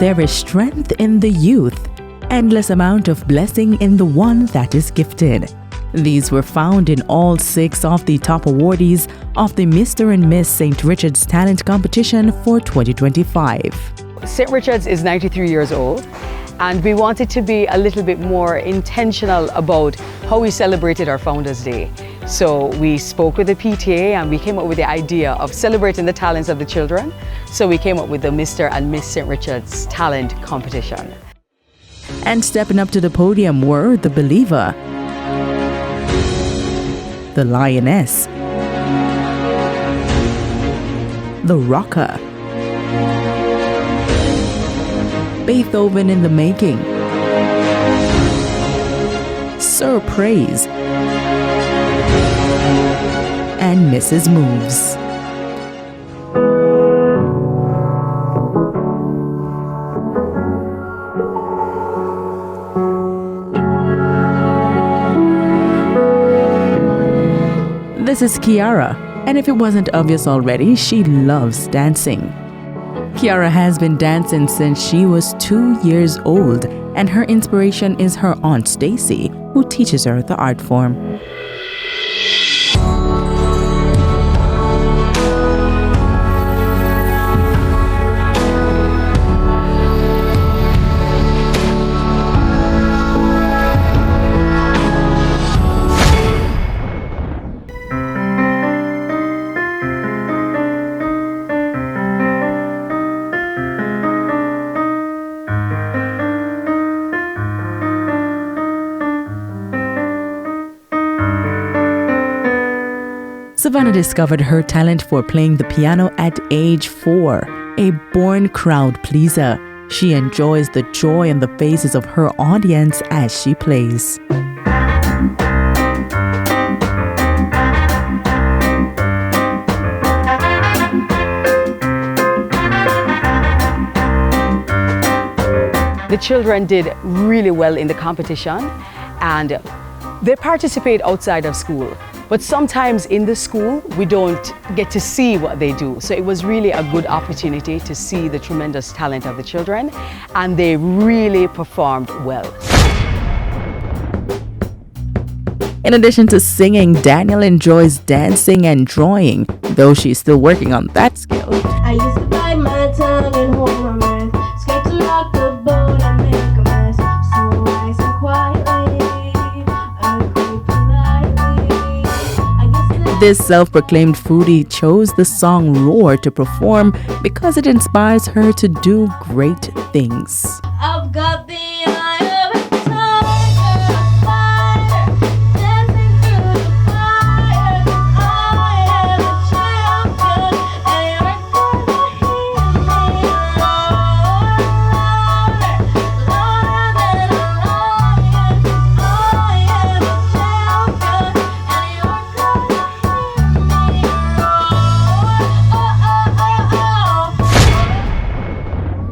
There is strength in the youth, endless amount of blessing in the one that is gifted. These were found in all 6 of the top awardees of the Mr. and Miss St. Richard's Talent Competition for 2025. St. Richard's is 93 years old, and we wanted to be a little bit more intentional about how we celebrated our Founders Day. So we spoke with the PTA and we came up with the idea of celebrating the talents of the children. So we came up with the Mr. and Miss St. Richard's Talent Competition. And stepping up to the podium were the Believer, the Lioness, the Rocker, Beethoven in the Making, Surprise, and Mrs. Moves. This is Kiara, and if it wasn't obvious already, she loves dancing. Kiara has been dancing since she was 2 years old, and her inspiration is her aunt Stacy, who teaches her the art form. Savannah discovered her talent for playing the piano at age 4, a born crowd pleaser. She enjoys the joy in the faces of her audience as she plays. The children did really well in the competition, and they participate outside of school. But sometimes in the school, we don't get to see what they do. So it was really a good opportunity to see the tremendous talent of the children, and they really performed well. In addition to singing, Daniel enjoys dancing and drawing, though she's still working on that skill. I used to bite my tongue and hold my breath, scared to rock the boat and make a mess. So I said quietly, I grew politely. This self-proclaimed foodie chose the song Roar to perform because it inspires her to do great things. I've got the eye of a tiger, fire, dancing through the fire. 'Cause I am a champion, and you're gonna hear me roar louder, louder than a lion. 'Cause I am a champion, and you're gonna hear me roar. Oh, oh, oh, oh.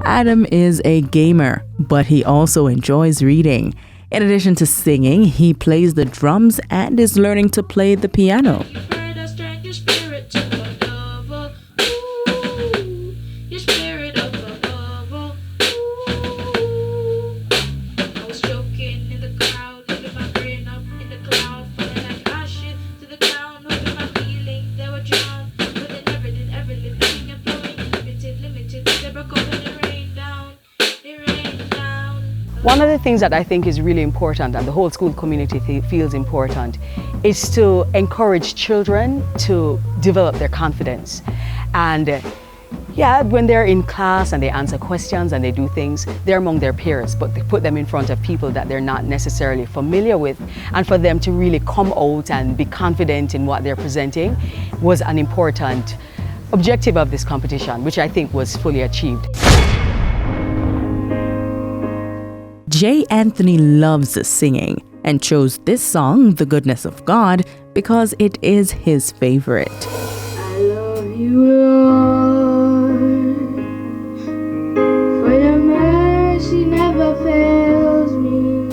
Adam is a gamer, but he also enjoys reading. In addition to singing, he plays the drums and is learning to play the piano. Your spirit of a lover, ooh, your spirit of a lover, ooh. I was joking in the crowd, living my brain up in the cloud, falling like ashes to the ground, hoping my feelings they were drowned, but they never did ever living and flowing, limited, they broke up and it rained down, it rained down. One of the things that I think is really important, and the whole school community feels important, is to encourage children to develop their confidence. And yeah, when they're in class and they answer questions and they do things, they're among their peers, but they put them in front of people that they're not necessarily familiar with. And for them to really come out and be confident in what they're presenting was an important objective of this competition, which I think was fully achieved. J. Anthony loves singing and chose this song, The Goodness of God, because it is his favorite. I love you, Lord, for your mercy never fails me,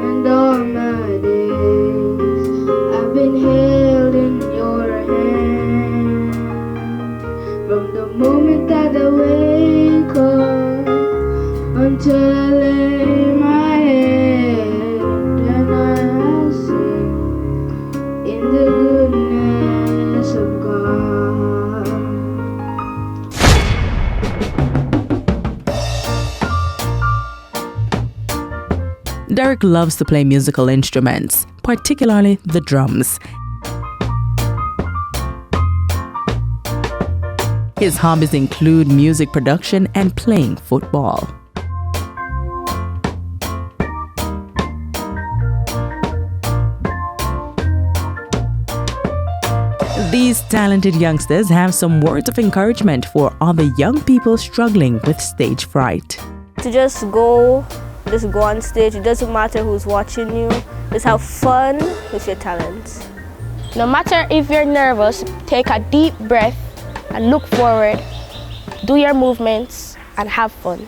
and all my days I've been held in your hand, from the moment that I wake up Derek loves to play musical instruments, particularly the drums. His hobbies include music production and playing football. These talented youngsters have some words of encouragement for other young people struggling with stage fright. To just go on stage. It doesn't matter who's watching you. Just have fun with your talents. No matter if you're nervous, take a deep breath and look forward. Do your movements and have fun.